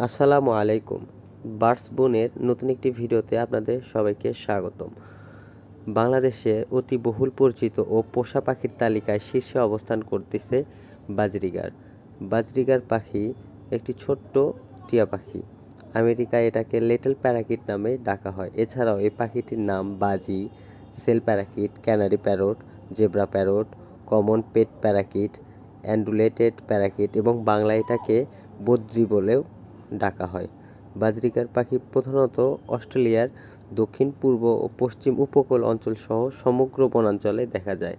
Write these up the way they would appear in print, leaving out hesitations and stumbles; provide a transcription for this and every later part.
আসসালামু আলাইকুম। বার্ডস বোনের নতুন একটি ভিডিওতে আপনাদের সবাইকে স্বাগতম। বাংলাদেশে অতি বহুল পরিচিত ও পোষা পাখির তালিকায় শীর্ষে অবস্থান করতেছে বাজরিগার। বাজরিগার পাখি একটি ছোট্ট টিয়া পাখি। আমেরিকায় এটাকে লিটল প্যারাকিট নামে ডাকা হয়। এছাড়াও এই পাখিটির নাম budgie, shell parakeet, canary parrot, zebra parrot, common pet parakeet, undulated parakeet এবং বাংলায় এটাকে বদ্রি বলেও ডাকা হয়। বাজরিগার পাখি প্রধানত অস্ট্রেলিয়ার দক্ষিণ পূর্ব ও পশ্চিম উপকূল অঞ্চল সহ সমগ্র বনাঞ্চলে দেখা যায়।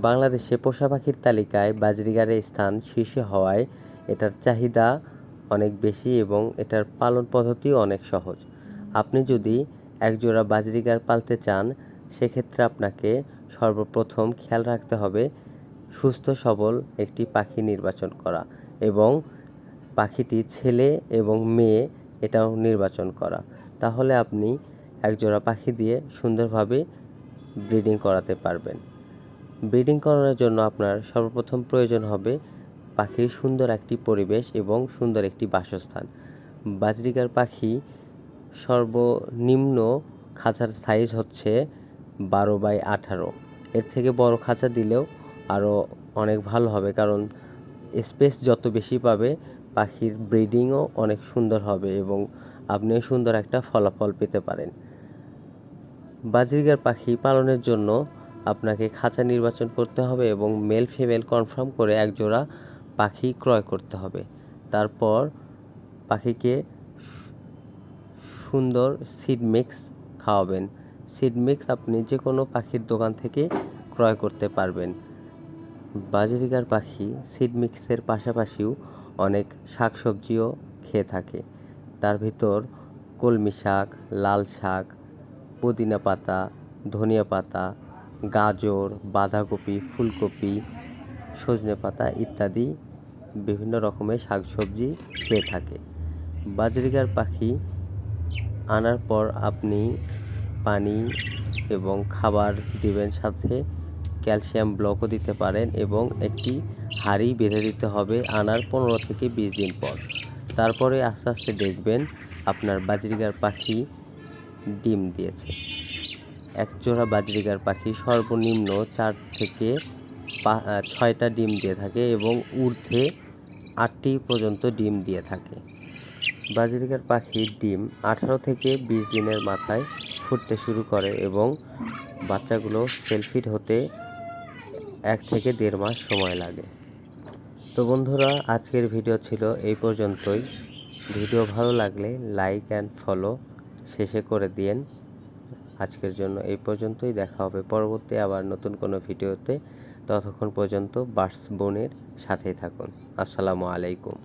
বাংলাদেশে পোষা পাখির তালিকায় বাজরিগারের স্থান শীর্ষে হওয়ায় এটার চাহিদা অনেক বেশি এবং এটার পালন পদ্ধতিও অনেক সহজ। আপনি যদি একজোড়া বাজরিগার পালতে চান সেক্ষেত্রে আপনাকে সর্বপ্রথম খেয়াল রাখতে হবে সুস্থ সবল একটি পাখি নির্বাচন করা এবং পাখিটি ছেলে এবং মেয়ে এটাও নির্বাচন করা। তাহলে আপনি একজোড়া পাখি দিয়ে সুন্দরভাবে ব্রিডিং করাতে পারবেন। ব্রিডিং করানোর জন্য আপনার সর্বপ্রথম প্রয়োজন হবে পাখির সুন্দর একটি পরিবেশ এবং সুন্দর একটি বাসস্থান। বাজরিগার পাখি সর্বনিম্ন খাঁচার সাইজ হচ্ছে 12x18। এর থেকে বড় খাঁচা দিলেও আরও অনেক ভালো হবে, কারণ স্পেস যত বেশি পাবে পাখির ব্রিডিংও অনেক সুন্দর হবে এবং আপনিও সুন্দর একটা ফলাফল পেতে পারেন। বাজরিগার পাখি পালনের জন্য আপনাকে খাঁচা নির্বাচন করতে হবে এবং মেল ফিমেল কনফার্ম করে একজোড়া পাখি ক্রয় করতে হবে। তারপর পাখিকে সুন্দর সিড মিক্স খাওয়াবেন। সিড মিক্স আপনি যে কোনো পাখির দোকান থেকে ক্রয় করতে পারবেন। বাজরিগার পাখি সিড মিক্সের পাশাপাশিও অনেক শাকসবজিও খেয়ে থাকে। তার ভিতর কলমি শাক, লাল শাক, পুদিনা পাতা, ধনিয়া পাতা, গাজর, বাঁধাকপি, ফুলকপি, সজনে পাতা ইত্যাদি বিভিন্ন রকমের শাকসবজি খেয়ে থাকে। বাজরিগার পাখি আনার পর আপনি পানি এবং খাবার দিবেন, সাথে ক্যালসিয়াম ব্লকও দিতে পারেন এবং একটি হাঁড়ি বেঁধে দিতে হবে আনার 15 থেকে 20 দিন পর। তারপরে আস্তে আস্তে দেখবেন আপনার বাজরিগার পাখি ডিম দিয়েছে। একজোড়া বাজরিগার পাখি সর্বনিম্ন 4 থেকে 6টা ডিম দিয়ে থাকে এবং ঊর্ধ্বে 8টি পর্যন্ত ডিম দিয়ে থাকে। বাজরিগার পাখির ডিম 18 থেকে 20 দিনের মাথায় ফুটতে শুরু করে এবং বাচ্চাগুলো সেলফিড হতে 1 থেকে 1.5 মাস সময় লাগে। তো বন্ধুরা, আজকের ভিডিও ছিল এই পর্যন্তই। ভিডিও ভালো লাগলে লাইক অ্যান্ড ফলো শেষে করে দিয়েন। আজকের জন্য এই পর্যন্তই। দেখা হবে পরবর্তী আবার নতুন কোনো ভিডিওতে। ততক্ষণ পর্যন্ত বার্ডস বোনের সাথেই থাকুন। আসসালামু আলাইকুম।